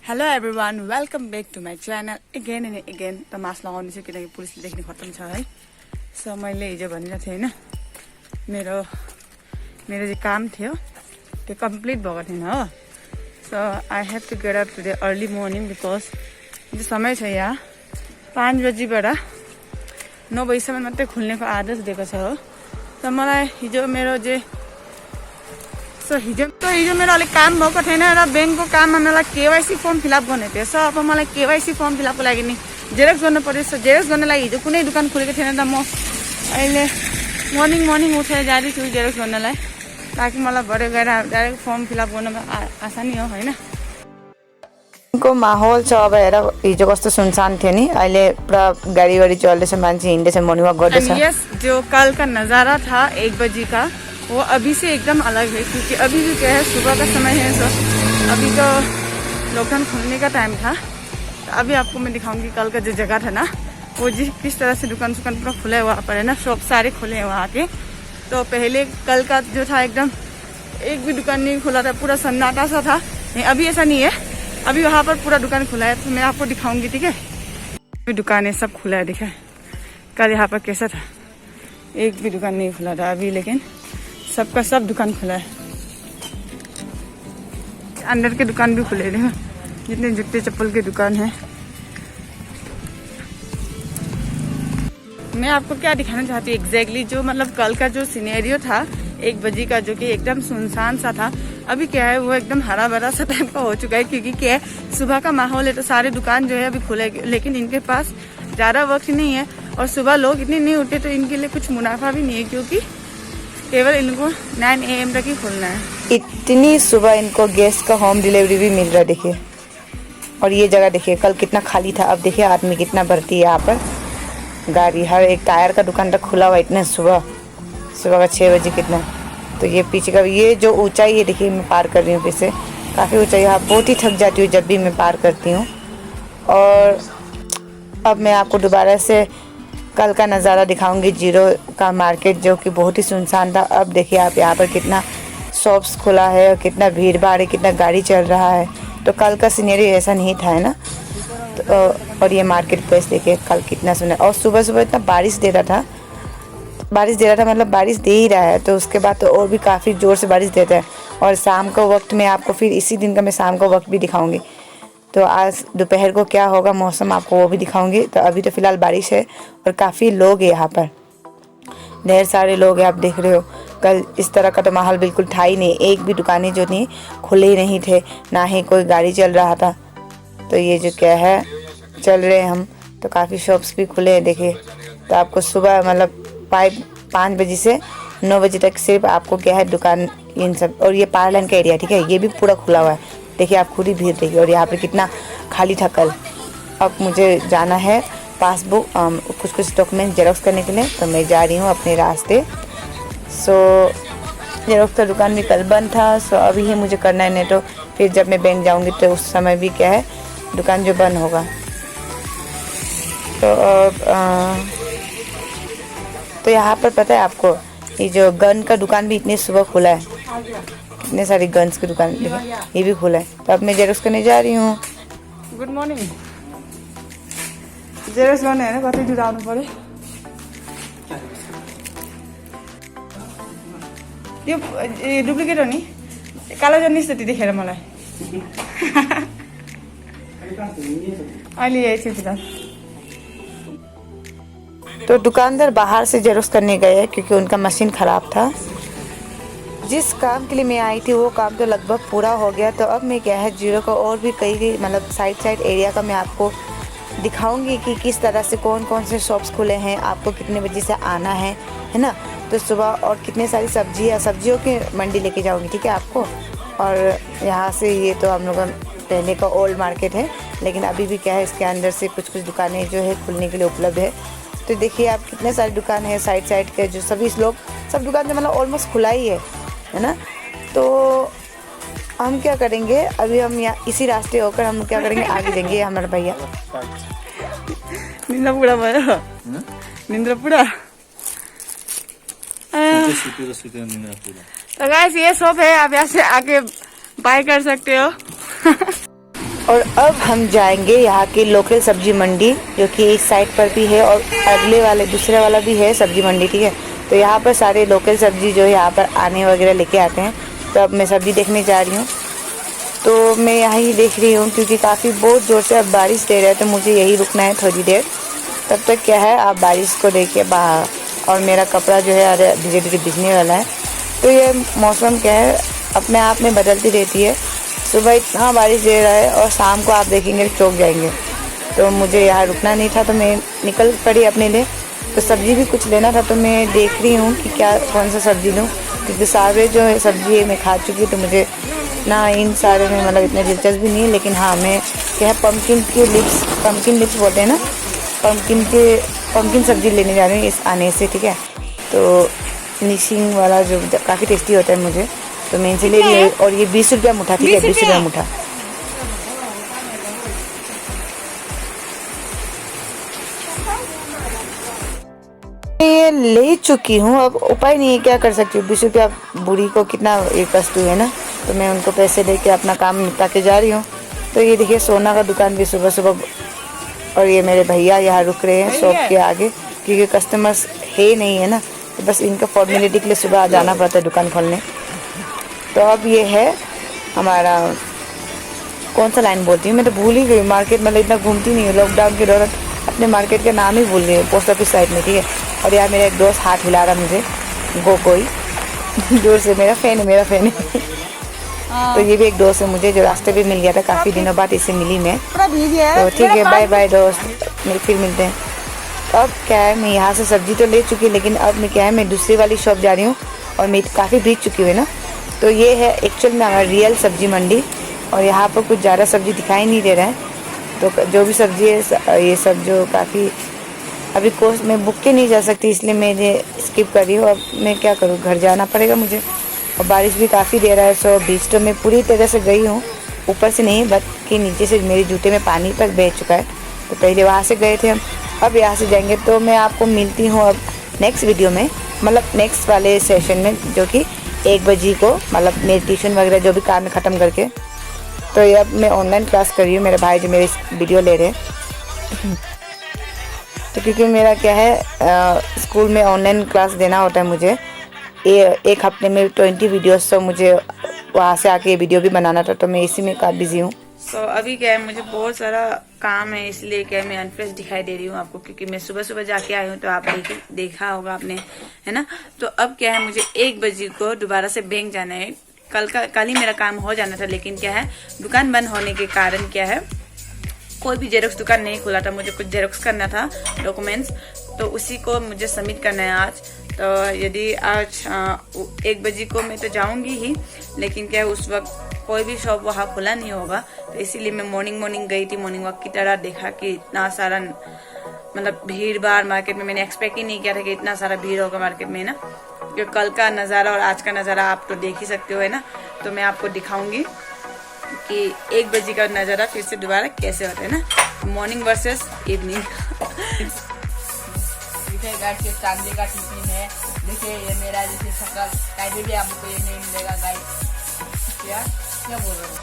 Hello everyone, welcome back to my channel again and again. त mask लगाउने छु किनकि पुलिसले देख्ने खत्तम छ है। सो मैले हिजो भनिरहेको थिएँ होइन, मेरो चाहिँ काम थियो त्यो कम्प्लिट भएको थिएन हो। So I have to get up today early morning because जो समय छ यहाँ 5 बजीबाट 9 बजीसम्म मात्रै खुल्नेको आदेश दिएको छ हो। त मलाई हिजो मेरो अलिक काम भएको थिएन र ब्याङ्कको काममा मलाई केवाइसी फर्म फिलअप गर्ने थियो। सो अब मलाई केवाइसी फर्म फिलअपको लागि नि जेरक्स गर्नु पर्यो। सो जेरक्स गर्नलाई हिजो कुनै दुकान खुलेको थिएन त म अहिले मर्निङ उठेर जाँदैछु जेरक्स गर्नलाई, ताकि मलाई भरे गएर डाइरेक्ट फर्म फिलअप गर्नमा आसानी हो होइन। को माहौल छ अब हेर, हिजो कस्तो सुनसान थियो नि, अहिले पुरा गाडी चल्दैछ, मान्छे हिँड्दैछ, मर्निङ वक गर्दैछ। यस, जो कल का नज़ारा था 1 बजे का वो अभी से एकदम अलग है, क्योंकि अभी भी क्या है सुबह का समय है। सो अभी तो लॉकडाउन खुलने का टाइम था। तो अभी आपको मैं दिखाऊंगी कल का जो जगह था ना, वो किस तरह से दुकान पूरा खुला है वहाँ पर है ना, शॉप सारे खुले हैं वहाँ के। तो पहले कल का जो था एकदम एक भी दुकान नहीं खुला था, पूरा सन्नाटा सा था। नहीं, अभी ऐसा नहीं है, अभी वहाँ पर पूरा दुकान खुला है। तो मैं आपको दिखाऊंगी, ठीक है। अभी दुकानें सब खुला है, दिखा कल यहाँ पर कैसा था, एक भी दुकान नहीं खुला था अभी, लेकिन सबका सब दुकान खुला है। अंदर के दुकान भी खुले हैं, जितने जूते चप्पल के दुकान है। मैं आपको क्या दिखाना चाहती हूँ एग्जैक्टली, जो मतलब कल का जो सिनेरियो था 1 बजे का, जो कि एकदम सुनसान सा था, अभी क्या है वो एकदम हरा भरा सा टाइप का हो चुका है। क्योंकि क्या है सुबह का माहौल है, तो सारे दुकान जो है अभी खुले, लेकिन इनके पास ज़्यादा वक्त नहीं है और सुबह लोग इतने नहीं उठे, तो इनके लिए कुछ मुनाफा भी नहीं है, क्योंकि केवल इनको 9 AM तक ही खोलना है। इतनी सुबह इनको गैस का होम डिलीवरी भी मिल रहा है, देखिए। और ये जगह देखिए कल कितना खाली था, अब देखिए आदमी कितना भरती है यहाँ पर, गाड़ी हर एक टायर का दुकान तक खुला हुआ इतने सुबह का 6 बजे कितना। तो ये पीछे का ये जो ऊंचाई है देखिए, मैं पार कर रही हूँ पीछे, काफ़ी ऊंचाई है, बहुत ही थक जाती हूँ जब भी मैं पार करती हूँ। और अब मैं आपको दोबारा से कल का नज़ारा दिखाऊंगी, जीरो का मार्केट जो कि बहुत ही सुनसान था। अब देखिए आप यहाँ पर कितना शॉप्स खुला है और कितना भीड़ भाड़ है, कितना गाड़ी चल रहा है। तो कल का सीनरी ऐसा नहीं था है ना। तो और ये मार्केट प्लेस देखिए कल कितना सुना, और सुबह इतना बारिश दे रहा था, मतलब बारिश दे ही रहा है। तो उसके बाद तो और भी काफ़ी ज़ोर से बारिश देता है। और शाम का वक्त में आपको फिर इसी दिन का मैं शाम का वक्त भी दिखाऊंगी। तो आज दोपहर को क्या होगा मौसम, आपको वो भी दिखाऊंगी। तो अभी तो फ़िलहाल बारिश है और काफ़ी लोग हैं यहाँ पर, ढेर सारे लोग हैं, आप देख रहे हो। कल इस तरह का तो माहौल बिल्कुल था ही नहीं, एक भी दुकानें जो नहीं खुले ही नहीं थे, ना ही कोई गाड़ी चल रहा था। तो ये जो क्या है चल रहे हैं हम, तो काफ़ी शॉप्स भी खुले हैं देखिए। तो आपको सुबह मतलब 5 बजे से 9 बजे तक सिर्फ आपको क्या है दुकान इन सब। और ये पार लाइन का एरिया, ठीक है, ये भी पूरा खुला हुआ है, देखिए आप खुद ही भीड़ देखिए। और यहाँ पे कितना खाली था कल। अब मुझे जाना है पासबुक कुछ डॉक्यूमेंट जेरॉक्स करने के लिए, तो मैं जा रही हूँ अपने रास्ते। सो जेरॉक्स का दुकान भी कल बंद था, सो अभी ही मुझे करना है, नहीं तो फिर जब मैं बैंक जाऊँगी तो उस समय भी क्या है दुकान जो बंद होगा। तो यहाँ पर पता है आपको, ये जो गन का दुकान भी इतनी सुबह खुला है, इतने सारी गन्स की दुकान ये भी खुला है। तो अब मैं जेरॉक्स करने जा रही हूँ। Good morning. जेरक्स गर्ने होइन, कति दूर आउनु पर्यो। यो डुप्लिकेट हो नि, कालो जन्नी जति देखेर मलाई। अहिले यही थियो फिलहाल। तो दुकानदार बाहर से जेरॉक्स करने गए क्योंकि उनका मशीन ख़राब था। जिस काम के लिए मैं आई थी वो काम तो लगभग पूरा हो गया। तो अब मैं क्या है जीरो का और भी कई मतलब साइड एरिया का मैं आपको दिखाऊंगी कि किस तरह से कौन से शॉप्स खुले हैं, आपको कितने बजे से आना है ना। तो सुबह और कितने सारी सब्जियों की मंडी लेके जाऊंगी, ठीक है आपको। और यहाँ से ये तो हम लोग का पहले का ओल्ड मार्केट है, लेकिन अभी भी क्या है इसके अंदर से कुछ दुकानें जो है खुलने के लिए उपलब्ध है। तो देखिए आप कितने सारी दुकान है साइड के, जो सब दुकान जो मतलब ऑलमोस्ट खुला ही है ना। तो हम क्या करेंगे अभी, हम यहाँ इसी रास्ते होकर हम क्या करेंगे आगे जाएंगे। हमारे भैया निंद्रा पुरा भयो, निंद्रा पुरा। तो गाइस ये शॉप है, आप यहाँ से आके बाय कर सकते हो। और अब हम जाएंगे यहाँ की लोकल सब्जी मंडी, जो कि इस साइड पर भी है और अगले वाले दूसरे वाला भी है सब्जी मंडी, ठीक है। तो यहाँ पर सारे लोकल सब्जी जो है यहाँ पर आने वगैरह लेके आते हैं। तो अब मैं सब्जी देखने जा रही हूँ। तो मैं यहाँ ही देख रही हूँ क्योंकि काफ़ी बहुत ज़ोर से अब बारिश दे रहा है, तो मुझे यही रुकना है थोड़ी देर। तब तक क्या है, आप बारिश को देखिए बाहर, और मेरा कपड़ा जो है अरे धीरे धीरे भिगने वाला है। तो ये मौसम क्या है, अपने आप में बदलती रहती है। सुबह इतना बारिश दे रहा है और शाम को आप देखेंगे चौंक जाएंगे। तो मुझे यहाँ रुकना नहीं था, तो मैं निकल पड़ी अपने लिए। तो सब्ज़ी भी कुछ लेना था, तो मैं देख रही हूँ कि क्या कौन सा सब्ज़ी लूँ, क्योंकि सारे जो है सब्ज़ी है मैं खा चुकी, तो मुझे ना इन सारे में मतलब इतने दिलचस्पी नहीं है। लेकिन हाँ, मैं क्या है पम्पकिन लिप्स बोलते हैं ना, पम्पकिन सब्ज़ी लेने जा रही हूँ इस आने से, ठीक है। तो निशिंग वाला जो काफ़ी टेस्टी होता है मुझे, तो मैं इनसे ले रही हूँ। और ये 20 रुपया मुठा, ठीक है, 20 रुपया मुठा। ये ले चुकी हूँ, अब उपाय नहीं है, क्या कर सकती हूँ। 20 रुपया बूढ़ी को कितना एक वस्तु है ना, तो मैं उनको पैसे दे के अपना काम निपटा के जा रही हूँ। तो ये देखिए सोना का दुकान भी सुबह सुबह, और ये मेरे भैया यहाँ रुक रहे हैं शॉप के आगे, क्योंकि कस्टमर्स है नहीं है ना, तो बस इनका फॉर्मेलिटी के लिए सुबह आ जाना पड़ता है दुकान खोलने। तो अब ये है हमारा, कौन सा लाइन बोलती हूँ मैं तो भूल ही गई, मार्केट मतलब इतना घूमती नहीं है, लॉकडाउन के दौरान अपने मार्केट का नाम ही भूल रही है, पोस्ट ऑफिस साइड में, ठीक है। और यहाँ मेरा एक दोस्त हाथ हिला रहा मुझे, कोई दूर से, मेरा फ़ैन है। तो ये भी एक दोस्त है मुझे, जो रास्ते पे मिल गया था, काफ़ी दिनों बाद इससे मिली मैं। तो ठीक है, बाय बाय दोस्त, फिर मिलते हैं। अब क्या है, मैं यहाँ से सब्जी तो ले चुकी, लेकिन अब मैं क्या है, मैं दूसरी वाली शॉप जा रही हूँ, और मैं काफ़ी भीग चुकी हूँ ना। तो ये है एक्चुअल में हमारा रियल सब्जी मंडी, और यहाँ पर कुछ ज़्यादा सब्जी दिखाई नहीं दे रहा है। तो जो भी सब्जी है, ये सब जो काफ़ी अभी कोर्स में बुक के नहीं जा सकती, इसलिए मैं ये स्किप कर रही हूँ। अब मैं क्या करूँ, घर जाना पड़ेगा मुझे, और बारिश भी काफ़ी दे रहा है। सो बीच तो मैं पूरी तरह से गई हूँ, ऊपर से नहीं बल्कि नीचे से मेरे जूते में पानी तक बह चुका है। तो पहले वहाँ से गए थे हम, अब यहाँ से जाएंगे। तो मैं आपको मिलती हूँ अब नेक्स्ट वीडियो में, मतलब नेक्स्ट वाले सेशन में, जो कि 1 बजे को, मतलब मेरी ट्यूशन वगैरह जो भी काम है ख़त्म करके। तो ये अब मैं ऑनलाइन क्लास कर रही हूँ, मेरे भाई जो मेरे वीडियो ले रहे हैं। तो क्योंकि मेरा क्या है, स्कूल में ऑनलाइन क्लास देना होता है मुझे, एक हफ्ते में 20 वीडियोस, तो मुझे वहाँ से आके वीडियो भी बनाना था, तो मैं इसी में काफ़ी बिजी हूँ। तो अभी क्या है, मुझे बहुत सारा काम है, इसलिए क्या है मैं अनफ्रेश दिखाई दे रही हूँ आपको, क्योंकि मैं सुबह सुबह जाके आई हूँ। तो आप देखा होगा आपने, है ना। तो अब क्या है, मुझे 1 बजे को दोबारा से बैंक जाना है। कल ही मेरा काम हो जाना था, लेकिन क्या है, दुकान बंद होने के कारण क्या है, कोई भी जेरोक्स दुकान नहीं खुला था। मुझे कुछ जेरोक्स करना था डॉक्यूमेंट्स, तो उसी को मुझे सबमिट करना है आज। तो यदि आज 1 बजे को मैं तो जाऊंगी ही, लेकिन क्या है, उस वक्त कोई भी शॉप वहाँ खुला नहीं होगा। तो इसीलिए मैं मॉर्निंग गई थी, मॉर्निंग वॉक की तरह। देखा कि इतना सारा मतलब भीड़ भाड़ मार्केट में, मैंने एक्सपेक्ट ही नहीं किया था कि इतना सारा भीड़ होगा मार्केट में, ना। क्योंकि कल का नज़ारा और आज का नज़ारा आप तो देख ही सकते हो, है ना। तो मैं आपको दिखाऊंगी कि 1 बजे का नज़ारा फिर से दोबारा कैसे होता है ना, मॉर्निंग वर्सेस इवनिंग। चांदी का टिफिन है, देखिए ये मेरा जैसे शक्ल, कहीं भी आपको ये नहीं मिलेगा गाइस। क्या बोल रहे हो?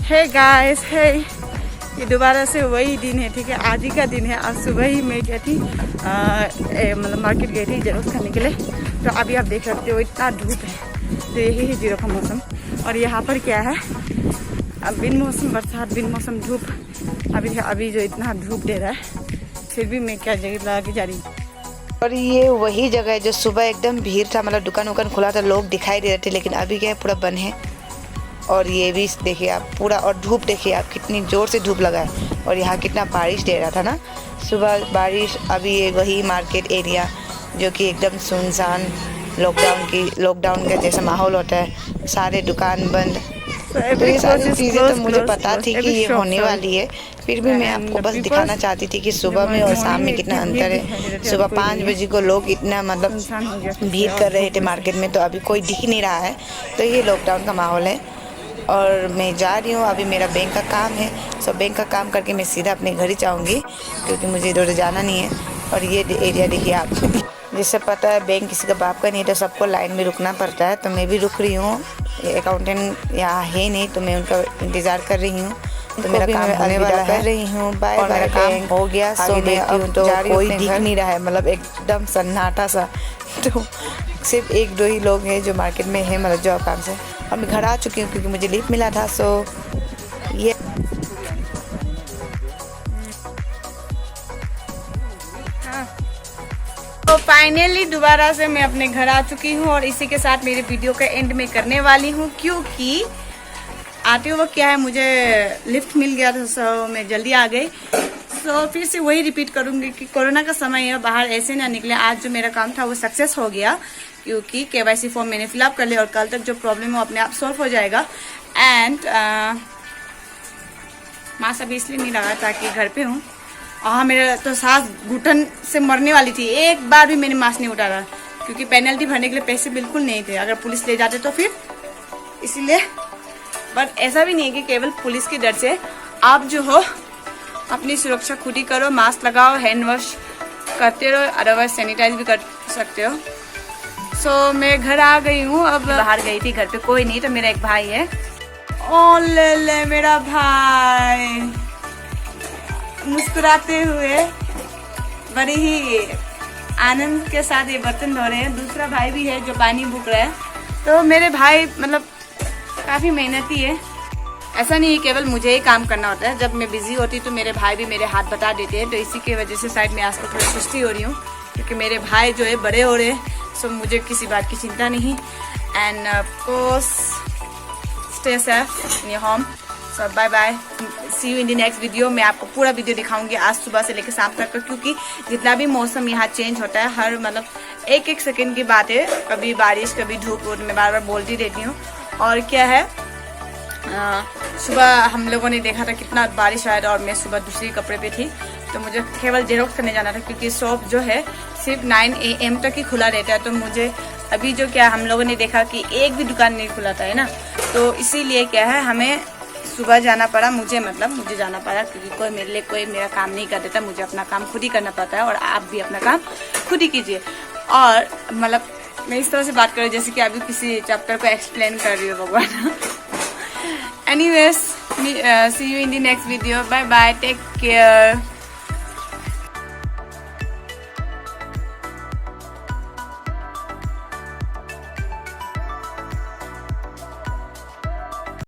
हे गाइस, हे, ये दोबारा से वही दिन है, ठीक है, आज ही का दिन है। आज सुबह ही मैं क्या थी, मतलब मार्केट गई थी जेरोक्स करने के लिए। तो अभी आप देख सकते हो इतना धूप है, तो यही है जीरो का मौसम। और यहाँ पर क्या है, अब बिन मौसम बरसात, बिन मौसम धूप। अभी जो इतना धूप दे रहा है, फिर भी मैं क्या जगह लगा के जा रही हूँ। और ये वही जगह है जो सुबह एकदम भीड़ था, मतलब दुकान खुला था, लोग दिखाई दे रहे थे, लेकिन अभी क्या है, पूरा बंद है। और ये भी देखिए आप पूरा, और धूप देखिए आप, कितनी ज़ोर से धूप लगा है। और यहाँ कितना बारिश दे रहा था ना सुबह, बारिश। अभी ये वही मार्केट एरिया जो कि एकदम सुनसान, लॉकडाउन का जैसा माहौल होता है, सारे दुकान बंद। तो ये सारी चीज़ें तो मुझे पता थी कि ये होने वाली है, फिर भी मैं आपको बस दिखाना चाहती थी कि सुबह में और शाम में कितना अंतर है। सुबह 5 बजे को लोग इतना मतलब भीड़ कर रहे थे मार्केट में, तो अभी कोई दिख नहीं रहा है। तो ये लॉकडाउन का माहौल है। और मैं जा रही हूँ, अभी मेरा बैंक का काम है। सो बैंक का काम करके मैं सीधा अपने घर ही जाऊँगी, क्योंकि मुझे इधर जाना नहीं है। और ये एरिया देखिए आप, जिससे पता है बैंक किसी का बाप का नहीं, तो सबको लाइन में रुकना पड़ता है। तो मैं भी रुक रही हूँ, अकाउंटेंट यहाँ है नहीं तो मैं उनका इंतज़ार कर रही हूँ। तो मेरा काम होने वाला है, कर रही हूँ। बाय बाय, मेरा काम हो गया। सो मैं अब तो कोई दिख नहीं रहा है, मतलब एकदम सन्नाटा सा। तो सिर्फ एक दो ही लोग हैं जो मार्केट में है, मतलब जो काम से। और मैं घर आ चुकी हूँ क्योंकि मुझे लिफ्ट मिला था। सो ये तो फाइनली दोबारा से मैं अपने घर आ चुकी हूँ और इसी के साथ मेरे वीडियो का एंड में करने वाली हूँ, क्योंकि आते हुए क्या है, मुझे लिफ्ट मिल गया था। सो मैं जल्दी आ गई। सो फिर से वही रिपीट करूंगी कि कोरोना का समय है, बाहर ऐसे ना निकले। आज जो मेरा काम था वो सक्सेस हो गया, क्योंकि KYC फॉर्म मैंने फिलअप कर लिया और कल तक जो प्रॉब्लम है वो अपने आप सॉल्व हो जाएगा। एंड मास्क अभी इसलिए नहीं लगा ताकि घर पे हूँ। और मेरा तो सांस घुटन से मरने वाली थी, एक बार भी मैंने मास्क नहीं उतारा, क्योंकि पेनल्टी भरने के लिए पैसे बिल्कुल नहीं थे, अगर पुलिस ले जाते तो फिर इसीलिए। बट ऐसा भी नहीं है कि केवल पुलिस के डर से, आप जो हो अपनी सुरक्षा खुद ही करो, मास्क लगाओ, हैंड वॉश करते रहो, अदरवाइज सैनिटाइज भी कर सकते हो। सो मैं घर आ गई हूँ। अब बाहर गई थी, घर पे कोई नहीं, तो मेरा एक भाई है। ओ ले मेरा भाई मुस्कुराते हुए बड़ी ही आनंद के साथ ये बर्तन धो रहे हैं। दूसरा भाई भी है जो पानी भूख रहा है। तो मेरे भाई मतलब काफ़ी मेहनती है। ऐसा नहीं है केवल मुझे ही काम करना होता है, जब मैं बिजी होती तो मेरे भाई भी मेरे हाथ बता देते हैं। तो इसी की वजह से शायद मैं आज तक थोड़ी सुस्ती हो रही हूँ, क्योंकि मेरे भाई जो है बड़े हो रहे हैं। सो मुझे किसी बात की चिंता नहीं। And of course stay safe in your home. So bye bye, see you in the next video. मैं आपको पूरा वीडियो दिखाऊंगी आज सुबह से लेकर शाम तक का, क्योंकि जितना भी मौसम यहाँ चेंज होता है, हर मतलब एक एक सेकंड की बात है, कभी बारिश कभी धूप, मैं बार बार बोलती रहती हूँ। और क्या है, सुबह हम लोगों ने देखा था कितना बारिश आया था और मैं सुबह दूसरी कपड़े पे थी, तो मुझे केवल जेरोक्स करने जाना था, क्योंकि शॉप जो है सिर्फ 9 AM तक ही खुला रहता है। तो मुझे अभी जो क्या हम लोगों ने देखा कि एक भी दुकान नहीं खुला था, है ना। तो इसीलिए क्या है, हमें सुबह जाना पड़ा, मुझे जाना पड़ा, क्योंकि कोई मेरे लिए कोई मेरा काम नहीं कर देता। मुझे अपना काम खुद ही करना पड़ता है, और आप भी अपना काम खुद ही कीजिए। और मतलब मैं इस तरह से बात कर रही हूँ जैसे कि अभी किसी चैप्टर को एक्सप्लेन कर रही हूँ, भगवान। Anyways, see you in the next video. Bye bye. Take care.